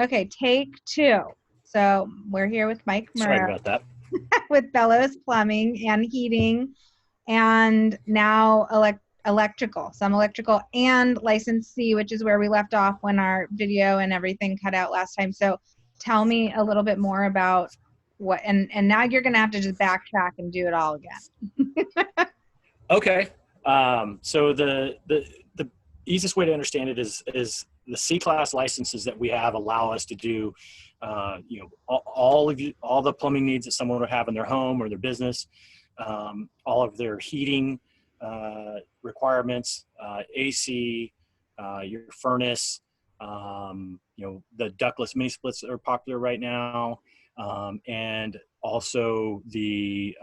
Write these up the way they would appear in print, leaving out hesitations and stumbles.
Okay, take two. So we're here with Mike Sorry Murrow about that. with Bellows Plumbing and Heating, and now electrical, some electrical and licensee, which is where we left off when our video and everything cut out last time. So tell me a little bit more about what, and now you're going to have to just backtrack and do it all again. Okay. So the easiest way to understand it is the C-class licenses that we have allow us to do, all the plumbing needs that someone would have in their home or their business, all of their heating requirements, AC, your furnace, the ductless mini splits that are popular right now, and also the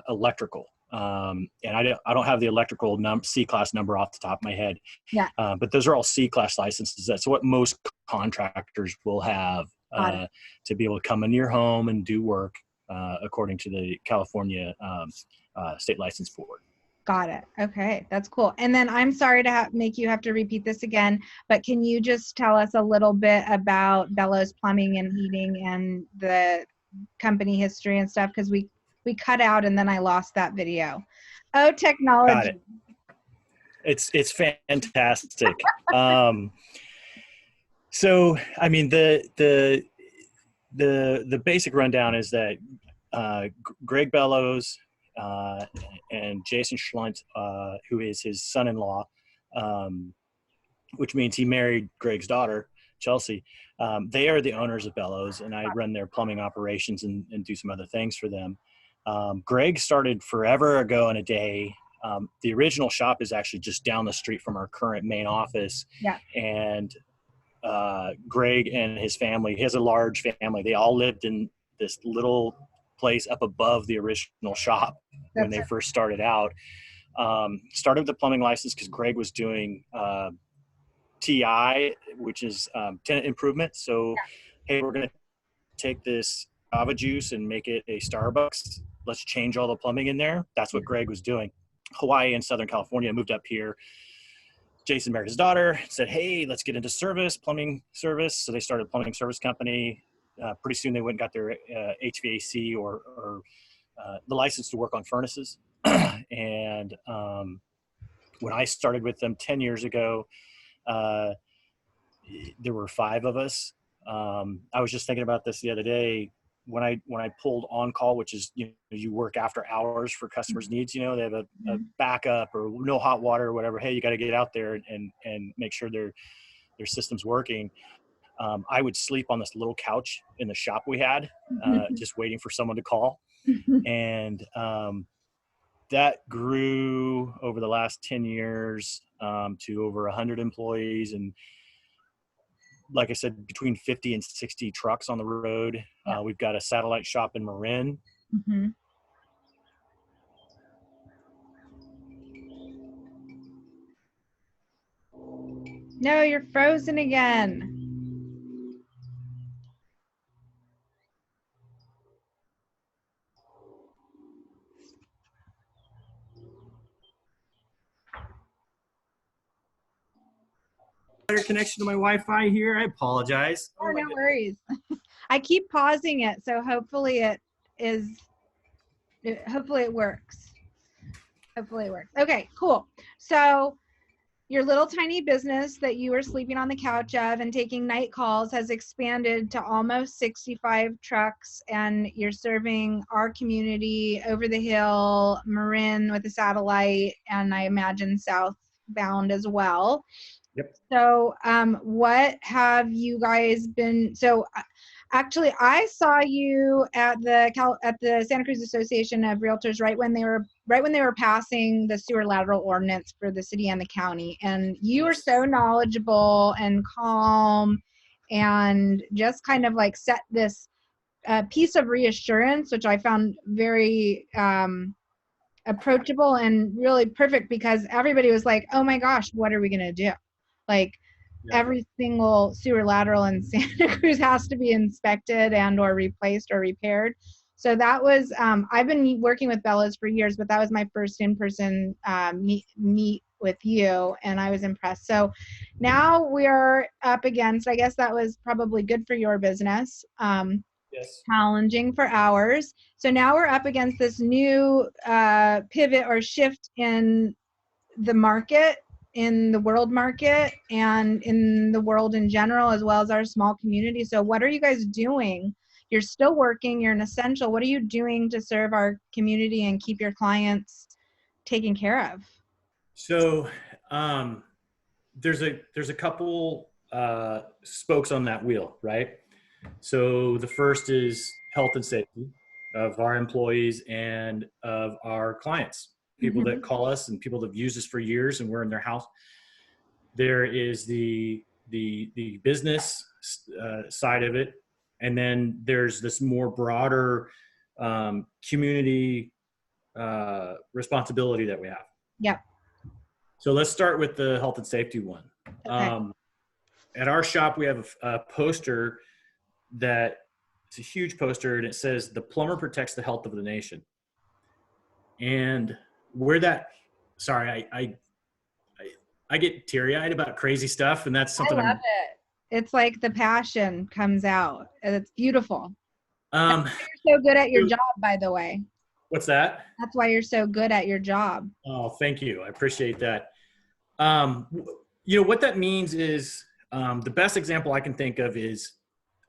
electrical. And I don't have the electrical C-class number off the top of my head. Yeah. But those are all C-class licenses. That's what most contractors will have to be able to come into your home and do work according to the California State License Board. Got it. Okay, that's cool. And then I'm sorry to make you have to repeat this again, but can you just tell us a little bit about Bellows Plumbing and Heating and the company history and stuff? Because we cut out and then I lost that video. Oh, technology. Got it. It's fantastic. So I mean the basic rundown is that Greg Bellows and Jason Schlunt, who is his son-in-law, which means he married Greg's daughter, Chelsea. They are the owners of Bellows, and I run their plumbing operations and do some other things for them. Greg started forever ago in a day. The original shop is actually just down the street from our current main office. Yeah. And Greg and his family, he has a large family. They all lived in this little place up above the original shop when they first started out. Started with the plumbing license because Greg was doing TI, which is tenant improvement. So, hey, we're going to take this Java juice and make it a Starbucks. Let's change all the plumbing in there. That's what Greg was doing. Hawaii and Southern California, moved up here. Jason married his daughter, said, hey, let's get into plumbing service. So they started a plumbing service company. Pretty soon they went and got their HVAC or the license to work on furnaces. And when I started with them 10 years ago, there were 5 of us. I was just thinking about this the other day when I pulled on call, which is, you work after hours for customers' needs. They have a backup or no hot water or whatever. Hey, you got to get out there and make sure their system's working. I would sleep on this little couch in the shop we had, just waiting for someone to call. And that grew over the last 10 years to over 100 employees. And like I said, between 50 and 60 trucks on the road. We've got a satellite shop in Marin. Mm-hmm. No, you're frozen again. Better connection to my Wi-Fi here. I apologize. Oh, no worries. I keep pausing it, so hopefully it works. Hopefully it works. Okay, cool. So your little tiny business that you were sleeping on the couch of and taking night calls has expanded to almost 65 trucks, and you're serving our community over the hill, Marin with a satellite, and I imagine southbound as well. Yep. So what have you guys been, actually I saw you at the Santa Cruz Association of Realtors right when they were passing the sewer lateral ordinance for the city and the county, and you were so knowledgeable and calm and just kind of like set this piece of reassurance, which I found very approachable and really perfect, because everybody was like, oh my gosh, what are we going to do? Like, every single sewer lateral in Santa Cruz has to be inspected and or replaced or repaired. So that was, I've been working with Bellows for years, but that was my first in-person meet with you, and I was impressed. So now we're up against, I guess that was probably good for your business, Yes. challenging for ours. So now we're up against this new pivot or shift in the market, in the world market, and in the world in general, as well as our small community. So what are you guys doing? You're still working, you're an essential. What are you doing to serve our community and keep your clients taken care of? So there's a couple spokes on that wheel, right? So the first is health and safety of our employees and of our clients, people that call us and people that have used us for years and we're in their house. There is the business side of it, and then there's this more broader community responsibility that we have. Yep. So let's start with the health and safety one. Okay. At our shop, we have a poster that it's a huge poster, and it says, "The plumber protects the health of the nation." And where that, sorry, I get teary-eyed about crazy stuff, and that's something I love it. It's like the passion comes out, and it's beautiful. That's why you're so good at your job, by the way. What's that? That's why you're so good at your job. Oh, thank you. I appreciate that. What that means is the best example I can think of is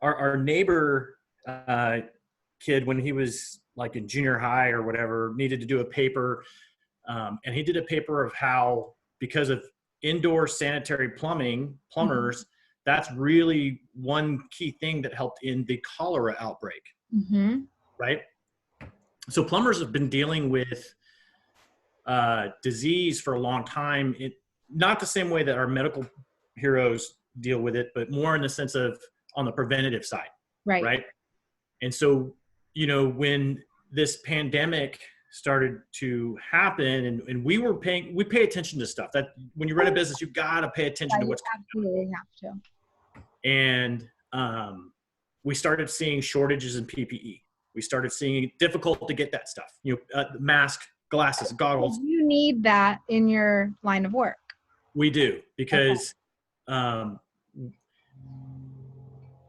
our neighbor kid, when he was like in junior high or whatever, needed to do a paper. And he did a paper of how, because of indoor sanitary plumbers, that's really one key thing that helped in the cholera outbreak, right? So plumbers have been dealing with disease for a long time. Not the same way that our medical heroes deal with it, but more in the sense of on the preventative side, right? And so, when this pandemic started to happen, and we pay attention to stuff that when you run a business, you've got to pay attention to what's absolutely have to. And we started seeing shortages in PPE. We started seeing it difficult to get that stuff, mask, glasses, goggles. You need that in your line of work. We do, because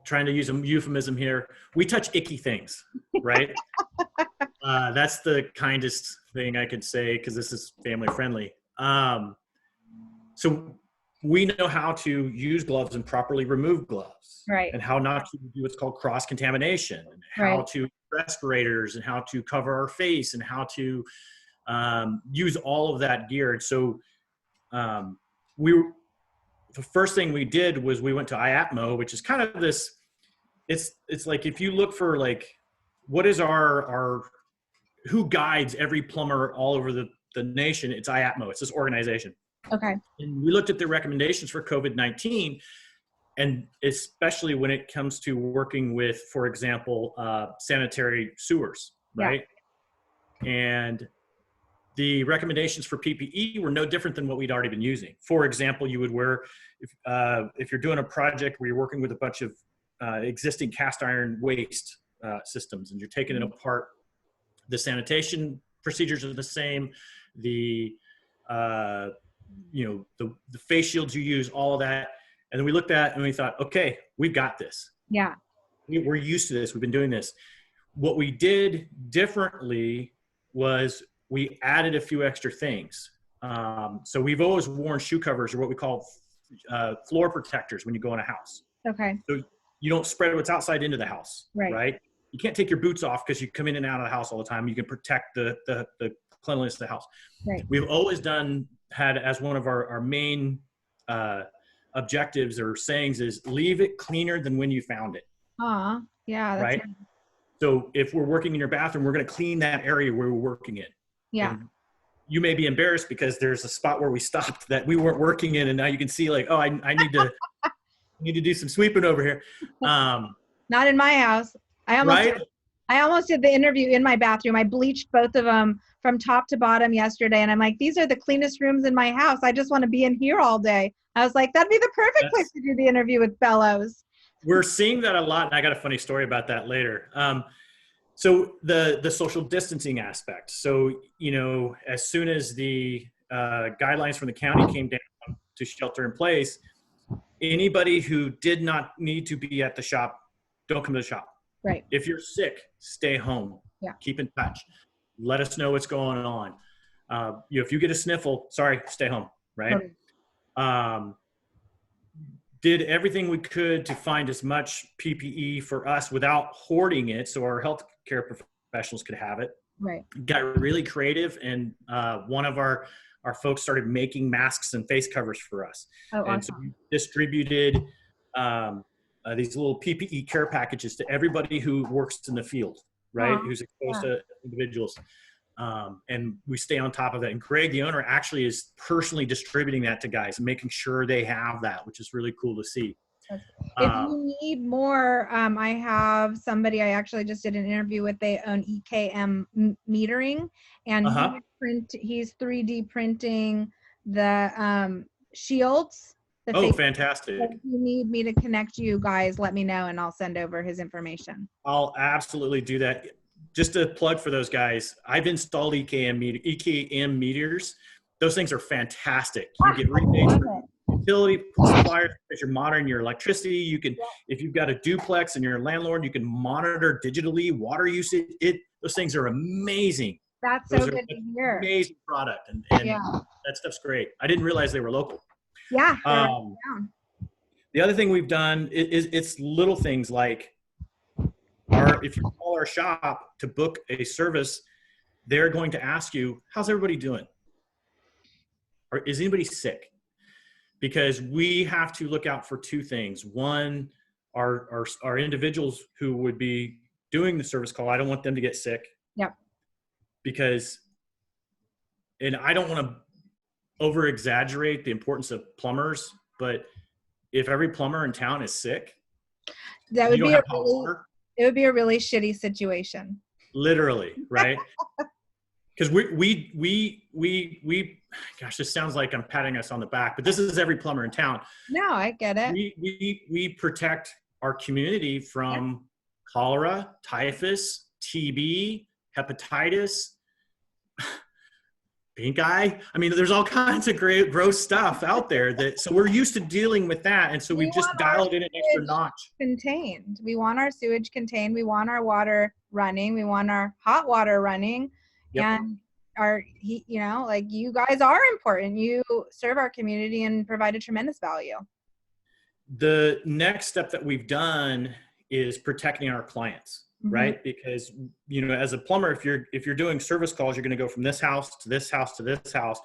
trying to use a euphemism here, we touch icky things, right? That's the kindest thing I could say, because this is family friendly. So we know how to use gloves and properly remove gloves, right? And how not to do what's called cross-contamination, and how to respirators, and how to cover our face, and how to use all of that gear. And so the first thing we did was we went to IAPMO, which is kind of this, it's like, if you look for like, what is our who guides every plumber all over the nation, it's IAPMO. It's this organization. Okay. And we looked at the recommendations for COVID-19, and especially when it comes to working with, for example, sanitary sewers, right? Yeah. And the recommendations for PPE were no different than what we'd already been using. For example, you would wear, if you're doing a project where you're working with a bunch of existing cast iron waste systems, and you're taking it apart, the sanitation procedures are the same. The face shields you use, all of that. And then we looked at and we thought, okay, we've got this. Yeah. We're used to this. We've been doing this. What we did differently was we added a few extra things. So we've always worn shoe covers, or what we call floor protectors, when you go in a house. Okay. So you don't spread what's outside into the house, right? You can't take your boots off because you come in and out of the house all the time. You can protect the cleanliness of the house. Right. We've always had as one of our main objectives or sayings is, leave it cleaner than when you found it. Yeah. That's right. So if we're working in your bathroom, we're going to clean that area where we're working in. Yeah. And you may be embarrassed because there's a spot where we stopped that we weren't working in, and now you can see like, oh, I need to need to do some sweeping over here. Not in my house. I almost did the interview in my bathroom. I bleached both of them from top to bottom yesterday, and I'm like, these are the cleanest rooms in my house. I just want to be in here all day. I was like, that'd be the perfect place to do the interview with Bellows. We're seeing that a lot, and I got a funny story about that later. So the social distancing aspect. So, as soon as the guidelines from the county came down to shelter in place, anybody who did not need to be at the shop, don't come to the shop. Right. If you're sick, stay home. Yeah. Keep in touch. Let us know what's going on. If you get a sniffle, sorry, stay home. Right. Did everything we could to find as much PPE for us without hoarding it, so our healthcare professionals could have it. Right. Got really creative, and one of our folks started making masks and face covers for us. Oh, and awesome. so we distributed these little PPE care packages to everybody who works in the field, right? Who's exposed to individuals. And we stay on top of it. And Greg, the owner, actually is personally distributing that to guys and making sure they have that, which is really cool to see. If you need more, I have somebody I actually just did an interview with. They own EKM Metering, and he's 3D printing the shields. Fantastic. If you need me to connect you guys, let me know and I'll send over his information. I'll absolutely do that. Just a plug for those guys. I've installed EKM meters. Those things are fantastic. You get rebates from utility suppliers because you're monitoring your electricity. You can, if you've got a duplex and you're a landlord, you can monitor digitally water usage. Those things are amazing. That's so good to hear. Amazing product, and that stuff's great. I didn't realize they were local. Yeah. The other thing we've done is it's little things like if you call our shop to book a service, they're going to ask you, how's everybody doing? Or is anybody sick? Because we have to look out for two things. One, our individuals who would be doing the service call, I don't want them to get sick. Yep. And I don't want to over exaggerate the importance of plumbers, but if every plumber in town is sick, it would be a really shitty situation. Literally, right? Because we gosh, this sounds like I'm patting us on the back, but this is every plumber in town. No, I get it. We protect our community from cholera, typhus, TB, hepatitis, pink eye. I mean, there's all kinds of great, gross stuff out there so we're used to dealing with that. And so we've just dialed in an extra notch. Contained. We want our sewage contained. We want our water running. We want our hot water running. Yep. And our heat, like, you guys are important. You serve our community and provide a tremendous value. The next step that we've done is protecting our clients. Right? Because, as a plumber, if you're doing service calls, you're going to go from this house to this house to this house.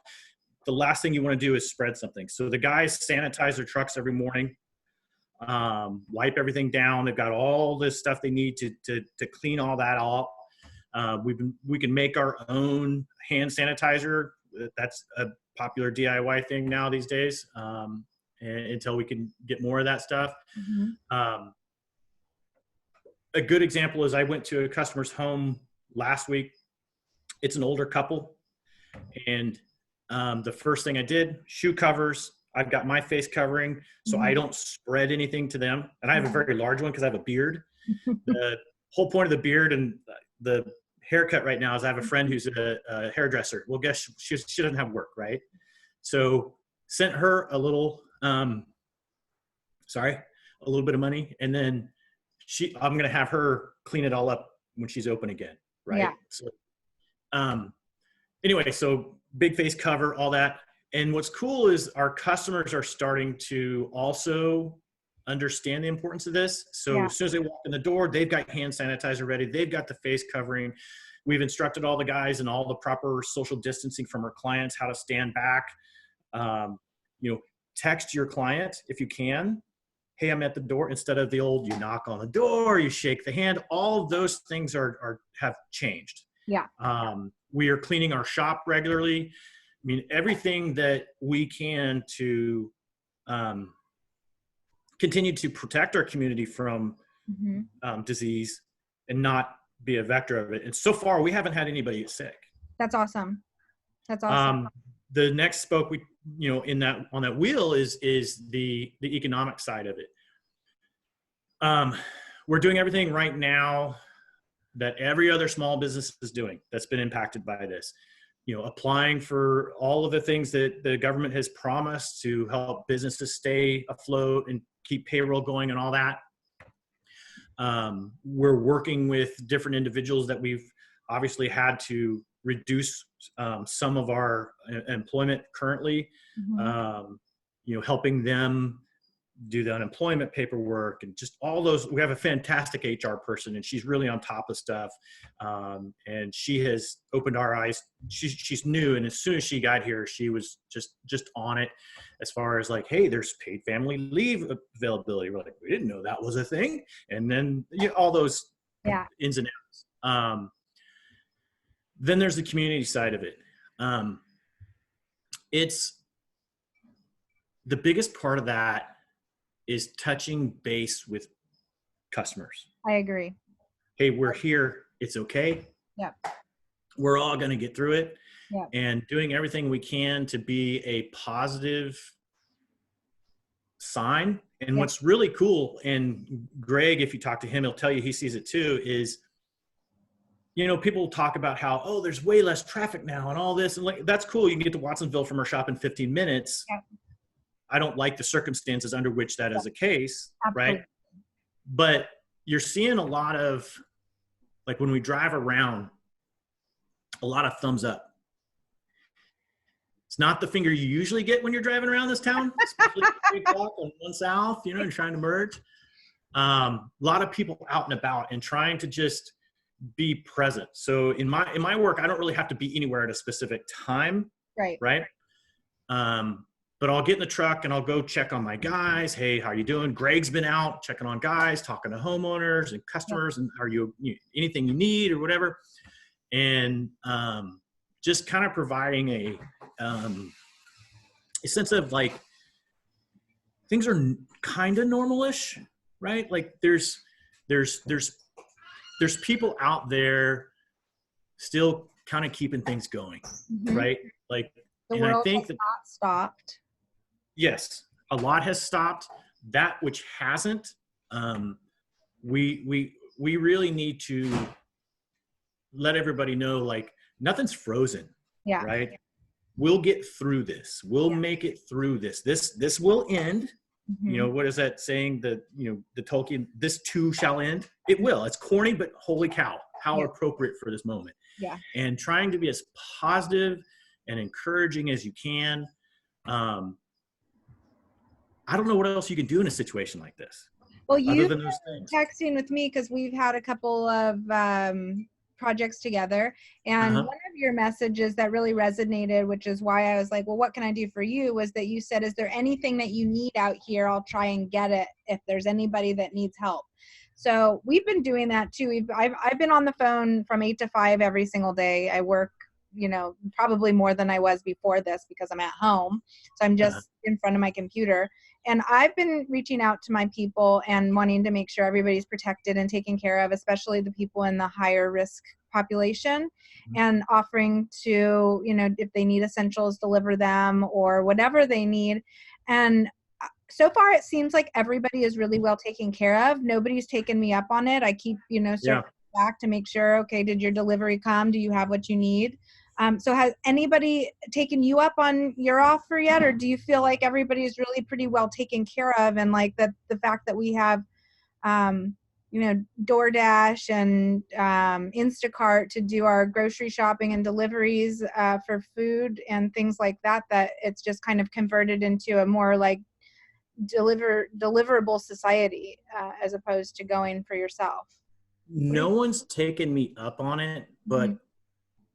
The last thing you want to do is spread something. So the guys sanitize their trucks every morning, wipe everything down. They've got all this stuff they need to clean all that off. We can make our own hand sanitizer. That's a popular DIY thing now these days. Until we can get more of that stuff. A good example is I went to a customer's home last week. It's an older couple. And the first thing I did, shoe covers. I've got my face covering so I don't spread anything to them. And I have a very large one because I have a beard. The whole point of the beard and the haircut right now is I have a friend who's a hairdresser. Well, guess she doesn't have work, right? So sent her a little bit of money, and then I'm going to have her clean it all up when she's open again. Right. Yeah. So, anyway, so big face cover, all that. And what's cool is our customers are starting to also understand the importance of this. So as soon as they walk in the door, they've got hand sanitizer ready. They've got the face covering. We've instructed all the guys in all the proper social distancing from our clients, how to stand back. Text your client if you can. Hey, I'm at the door, instead of the old, you knock on the door, you shake the hand. All of those things have changed. Yeah. We are cleaning our shop regularly. I mean, everything that we can to continue to protect our community from disease and not be a vector of it. And so far, we haven't had anybody get sick. That's awesome. That's awesome. The next spoke on that wheel is the economic side of it. We're doing everything right now that every other small business is doing that's been impacted by this. applying for all of the things that the government has promised to help businesses stay afloat and keep payroll going and all that. We're working with different individuals that we've obviously had to reduce some of our employment currently, helping them do the unemployment paperwork and just all those. We have a fantastic HR person, and she's really on top of stuff. And she has opened our eyes. She's new, and as soon as she got here, she was just on it as far as like, hey, there's paid family leave availability. We're like, we didn't know that was a thing. And then all those ins and outs. Then there's the community side of it. It's the biggest part of that is touching base with customers. I agree. Hey, we're here. It's okay. Yep. We're all going to get through it. Yep. And doing everything we can to be a positive sign. And what's really cool, and Greg, if you talk to him, he'll tell you he sees it too, is, people talk about how, oh, there's way less traffic now and all this. And like, that's cool. You can get to Watsonville from our shop in 15 minutes. Yep. I don't like the circumstances under which that is the case. Absolutely. Right? But you're seeing a lot of, like when we drive around, a lot of thumbs up. It's not the finger you usually get when you're driving around this town, especially 3 o'clock on 1 South, and trying to merge. A lot of people out and about and trying to just be present. So in my work, I don't really have to be anywhere at a specific time. Right. Right. But I'll get in the truck and I'll go check on my guys. Hey, how you doing? Greg's been out checking on guys, talking to homeowners and customers, and are you anything you need or whatever. And just kind of providing a sense of like things are kind of normal-ish, right? Like there's people out there still kind of keeping things going, right? Like, the and world I think has not stopped. Yes, a lot has stopped. That which hasn't, we really need to let everybody know, like, nothing's frozen. Yeah. Right. We'll get through this. We'll make it through this. This will end. What is that saying? The Tolkien, this too shall end. It will. It's corny, but holy cow, how appropriate for this moment. Yeah. And trying to be as positive and encouraging as you can. I don't know what else you can do in a situation like this. Well, you've been texting with me because we've had a couple of projects together, and one of your messages that really resonated, which is why I was like, well, what can I do for you, was that you said, is there anything that you need out here? I'll try and get it if there's anybody that needs help. So we've been doing that too. I've been on the phone from 8 to 5 every single day. I work probably more than I was before this because I'm at home. So I'm just in front of my computer. And I've been reaching out to my people and wanting to make sure everybody's protected and taken care of, especially the people in the higher risk population, and offering to, if they need essentials, deliver them or whatever they need. And so far it seems like everybody is really well taken care of. Nobody's taken me up on it. I keep, circling back to make sure, okay, did your delivery come? Do you have what you need? So has anybody taken you up on your offer yet? Or do you feel like everybody is really pretty well taken care of? And like that, the fact that we have, DoorDash and Instacart to do our grocery shopping and deliveries for food and things like that, that it's just kind of converted into a more like deliverable society as opposed to going for yourself. No one's taken me up on it, but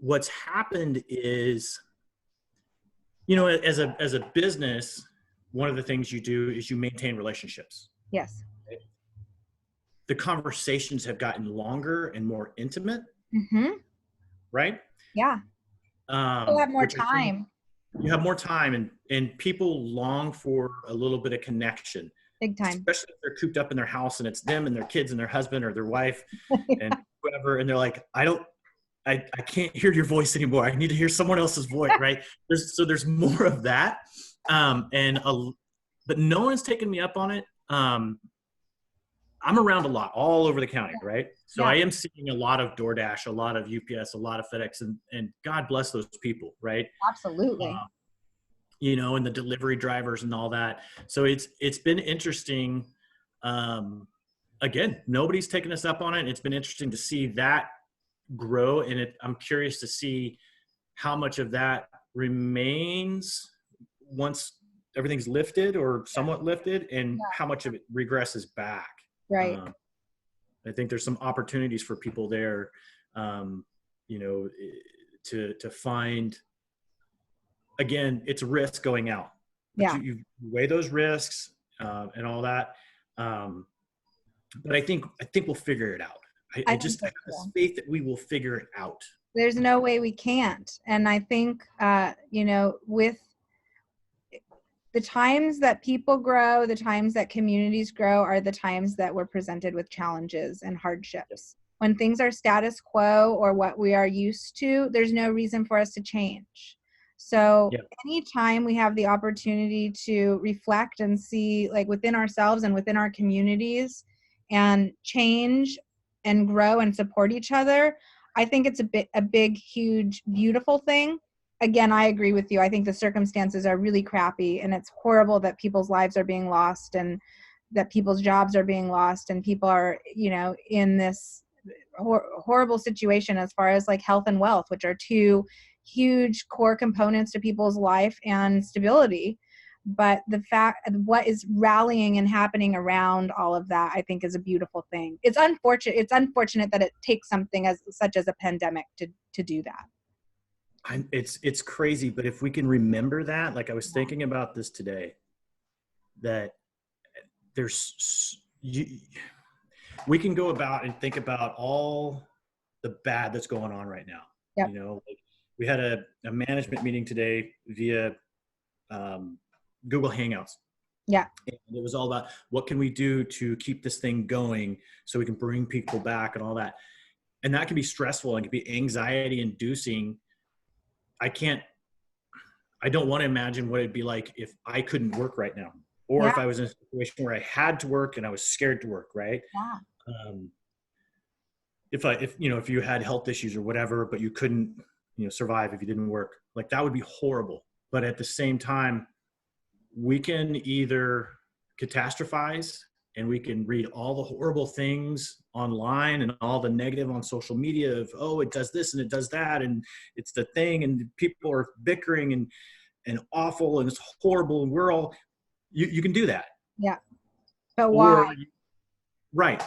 what's happened is, as a business, one of the things you do is you maintain relationships. Yes. The conversations have gotten longer and more intimate. Right? Yeah. You'll have more time. You have more time, and people long for a little bit of connection. Big time. Especially if they're cooped up in their house and it's them and their kids and their husband or their wife and whoever, and they're like, I can't hear your voice anymore. I need to hear someone else's voice, right? There's more of that. But no one's taken me up on it. I'm around a lot, all over the county, right? So Yeah. I am seeing a lot of DoorDash, a lot of UPS, a lot of FedEx, and God bless those people, right? Absolutely. You know, and the delivery drivers and all that. So it's been interesting. Again, nobody's taken us up on it. It's been interesting to see that grow, and I'm curious to see how much of that remains once everything's lifted or somewhat lifted, and how much of it regresses back. Right. I think there's some opportunities for people there, you know, to find. Again, it's a risk going out. But Yeah. you weigh those risks and all that. But I think we'll figure it out. I just have this faith that we will figure it out. There's no way we can't. And I think, you know, with the times that people grow, the times that communities grow are the times that we're presented with challenges and hardships. When things are status quo or what we are used to, there's no reason for us to change. So anytime we have the opportunity to reflect and see, like, within ourselves and within our communities, and change and grow and support each other, I think it's a big, huge, beautiful thing. Again, I agree with you. I think the circumstances are really crappy, and it's horrible that people's lives are being lost and that people's jobs are being lost, and people are, you know, in this horrible situation as far as like health and wealth, which are two huge core components to people's life and stability. But the fact, what is rallying and happening around all of that, I think, is a beautiful thing. It's unfortunate that it takes something such as a pandemic to do that. It's crazy, but if we can remember that, like I was thinking about this today, that we can go about and think about all the bad that's going on right now. Yep. You know, like we had a management meeting today via Google Hangouts. Yeah. And it was all about what can we do to keep this thing going so we can bring people back and all that. And that can be stressful and can be anxiety inducing. I don't want to imagine what it'd be like if I couldn't work right now, or if I was in a situation where I had to work and I was scared to work. Right. Yeah. If you had health issues or whatever, but you couldn't, survive if you didn't work, like that would be horrible. But at the same time, we can either catastrophize and we can read all the horrible things online and all the negative on social media of, oh, it does this and it does that. And it's the thing. And people are bickering and awful and it's horrible. And we're all, you can do that. Yeah. But why? Right.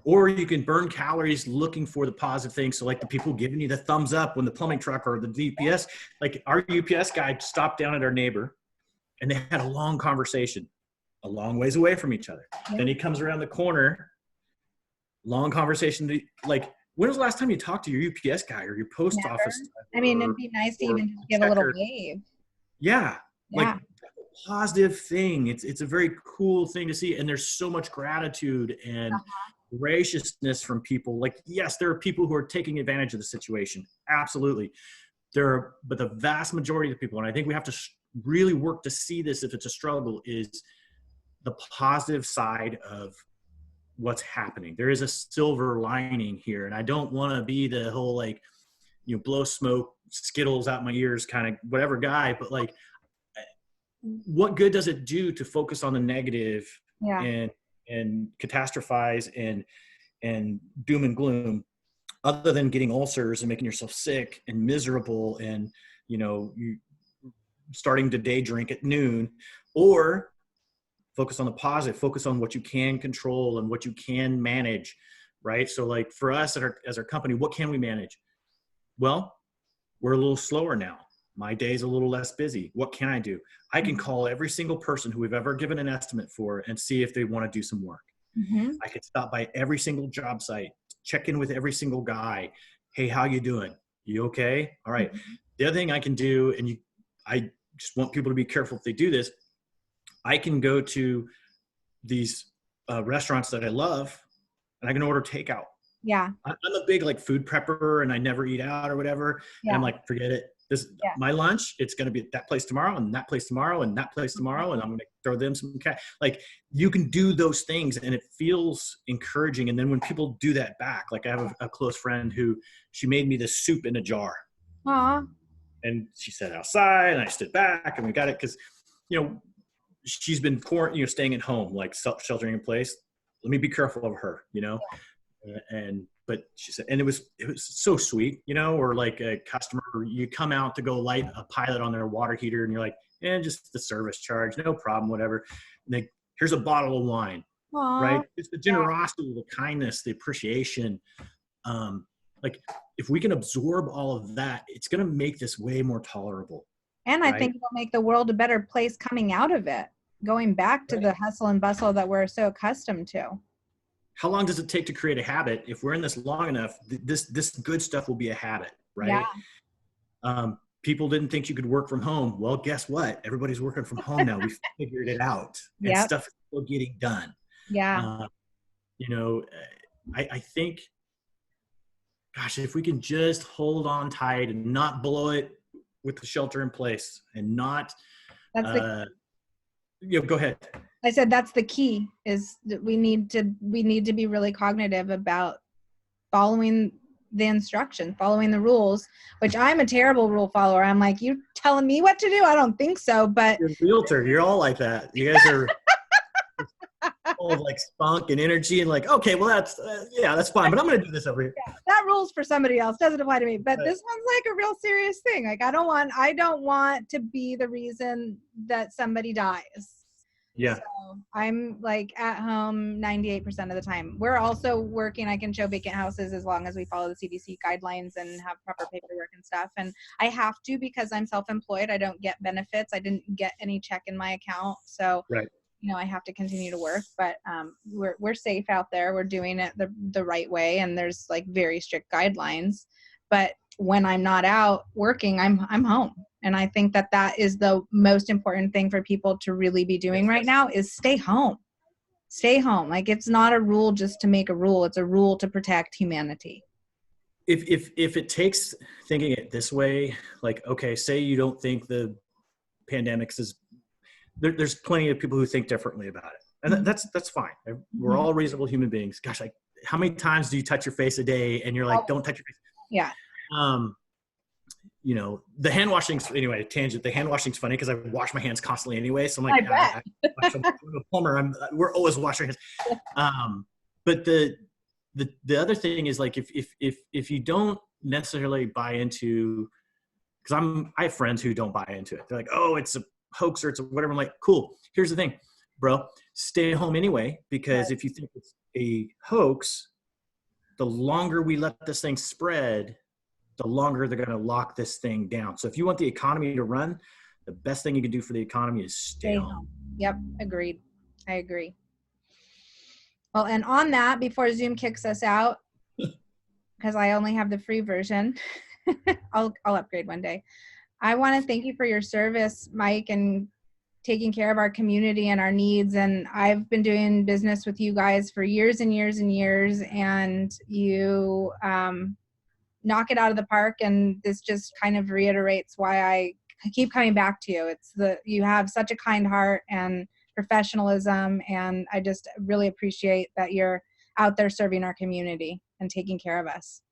Or you can burn calories looking for the positive things. So like the people giving you the thumbs up when the plumbing truck or the UPS, like our UPS guy stopped down at our neighbor and they had a long conversation a long ways away from each other. Yeah. Then he comes around the corner, long conversation. Like, when was the last time you talked to your UPS guy or your post office? I mean, it'd be nice to even just give a little wave. Yeah. Like positive thing. It's a very cool thing to see. And there's so much gratitude and graciousness from people. Like, yes, there are people who are taking advantage of the situation. Absolutely. But the vast majority of the people, and I think we have to really work to see this if it's a struggle, is the positive side of what's happening. There is a silver lining here. And I don't want to be the whole, like, blow smoke, Skittles out my ears kind of whatever guy, but like, what good does it do to focus on the negative and catastrophize and doom and gloom, other than getting ulcers and making yourself sick and miserable and, you starting to day drink at noon? Or focus on the positive, focus on what you can control and what you can manage, right? So like for us as our company, what can we manage? Well, we're a little slower now. My day's a little less busy. What can I do? I can call every single person who we've ever given an estimate for and see if they want to do some work. Mm-hmm. I could stop by every single job site, check in with every single guy. Hey, how you doing? You okay? All right. Mm-hmm. The other thing I can do, and I just want people to be careful if they do this, I can go to these restaurants that I love and I can order takeout. Yeah. I'm a big like food prepper and I never eat out or whatever. Yeah. And I'm like, forget it. Yeah. My lunch, it's going to be at that place tomorrow and that place tomorrow and that place tomorrow. And I'm going to throw them some cash. Like, you can do those things and it feels encouraging. And then when people do that back, like I have a close friend who, she made me this soup in a jar. Aw. And she sat outside and I stood back and we got it. Cause she's been staying at home, like sheltering in place. Let me be careful of her, but she said, and it was so sweet, or like a customer, you come out to go light a pilot on their water heater and you're like, just the service charge, no problem, whatever. And here's a bottle of wine. Aww. Right? It's the generosity, the kindness, the appreciation. Like, if we can absorb all of that, it's going to make this way more tolerable. And I think it'll make the world a better place coming out of it, going back to the hustle and bustle that we're so accustomed to. How long does it take to create a habit? If we're in this long enough, this good stuff will be a habit, right? Yeah. People didn't think you could work from home. Well, guess what? Everybody's working from home now. We figured it out, and stuff is still getting done. Yeah. I think, gosh, if we can just hold on tight and not blow it with the shelter in place and not, go ahead. I said that's the key, is that we need to be really cognitive about following the instructions, following the rules, which I'm a terrible rule follower. I'm like, you telling me what to do? I don't think so, but you're a realtor. You're all like that. You guys are full of like spunk and energy and like, okay, well that's fine, but I'm going to do this over here. Yeah, that rule's for somebody else. Doesn't apply to me, but this one's like a real serious thing. Like, I don't want to be the reason that somebody dies. Yeah. So I'm like at home 98% of the time. We're also working. I can show vacant houses as long as we follow the CDC guidelines and have proper paperwork and stuff. And I have to, because I'm self-employed. I don't get benefits. I didn't get any check in my account. So, I have to continue to work, but we're safe out there. We're doing it the right way. And there's like very strict guidelines, but when I'm not out working, I'm home. And I think that is the most important thing for people to really be doing right now, is stay home. Stay home. Like, it's not a rule just to make a rule. It's a rule to protect humanity. If it takes thinking it this way, like, okay, say you don't think the pandemic is, there's plenty of people who think differently about it. And that's fine. We're all reasonable human beings. Gosh, like, how many times do you touch your face a day and you're like, don't touch your face? Yeah. The hand washing, anyway, tangent, the hand washing's funny because I wash my hands constantly anyway. So I'm like, I'm a plumber. We're always washing our hands. But the other thing is, like, if you don't necessarily buy into, because I have friends who don't buy into it. They're like, oh, it's a hoax or it's a whatever. I'm like, cool. Here's the thing, bro, stay home anyway, because if you think it's a hoax, the longer we let this thing spread, the longer they're going to lock this thing down. So if you want the economy to run, the best thing you can do for the economy is stay home. Yep. Agreed. I agree. Well, and on that, before Zoom kicks us out, because I only have the free version, I'll upgrade one day. I want to thank you for your service, Mike, and taking care of our community and our needs. And I've been doing business with you guys for years and years and years, and you knock it out of the park. And this just kind of reiterates why I keep coming back to you. You have such a kind heart and professionalism, and I just really appreciate that you're out there serving our community and taking care of us.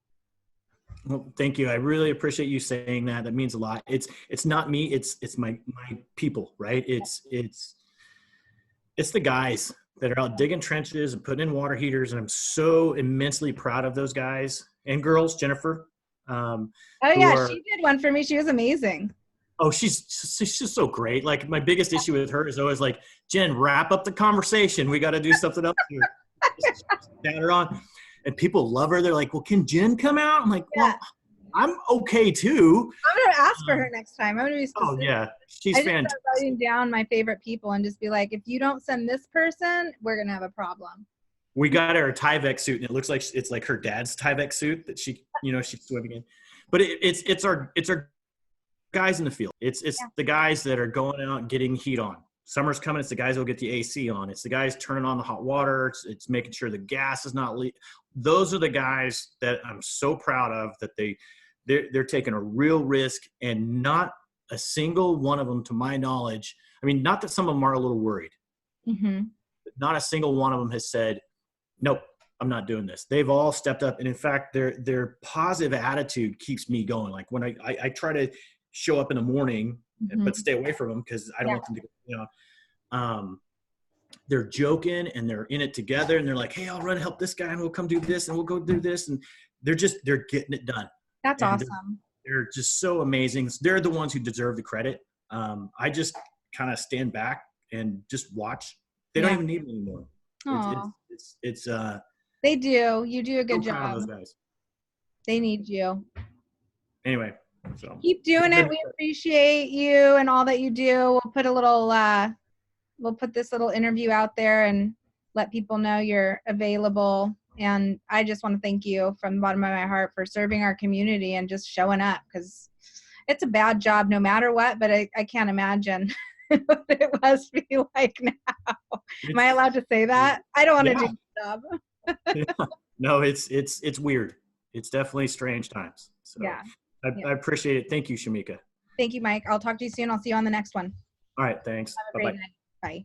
Well, thank you. I really appreciate you saying that. That means a lot. It's not me. It's my people, right? It's the guys that are out digging trenches and putting in water heaters. And I'm so immensely proud of those guys and girls, Jennifer. She did one for me. She was amazing. Oh, she's so great. Like, my biggest issue with her is always like, Jen, wrap up the conversation. We got to do something else here. Stat her on. And people love her. They're like, well, can Jen come out? I'm like, well, I'm okay too. I'm going to ask for her next time. I'm going to be specific. Oh, yeah. She's fantastic. Start writing down my favorite people and just be like, if you don't send this person, we're going to have a problem. We got her a Tyvek suit, and it looks like it's like her dad's Tyvek suit that she's swimming in. But it's our guys in the field. It's the guys that are going out and getting heat on. Summer's coming. It's the guys who'll get the AC on. It's the guys turning on the hot water. It's making sure the gas is not leaking. Those are the guys that I'm so proud of, that they're taking a real risk, and not a single one of them, to my knowledge, I mean, not that some of them are a little worried, Mm-hmm. but not a single one of them has said, nope, I'm not doing this. They've all stepped up. And in fact, their positive attitude keeps me going. Like when I try to show up in the morning, Mm-hmm. but stay away from them because I don't want them to, they're joking and they're in it together, and they're like, hey, I'll run and help this guy, and we'll come do this, and we'll go do this. And they're getting it done. That's And awesome. They're just so amazing. They're the ones who deserve the credit. I just kind of stand back and just watch. They don't even need me anymore. It's they do. You do a good so proud job. of those guys. They need you. Anyway, so Keep doing it. We appreciate you and all that you do. We'll put a little we'll put this little interview out there and let people know you're available. And I just want to thank you from the bottom of my heart for serving our community and just showing up, because it's a bad job no matter what, but I can't imagine what it must be like now. Am I allowed to say that? I don't want to do the job. No, it's weird. It's definitely strange times. So Yeah. I appreciate it. Thank you, Shamika. Thank you, Mike. I'll talk to you soon. I'll see you on the next one. All right. Thanks. Have a great night. Bye.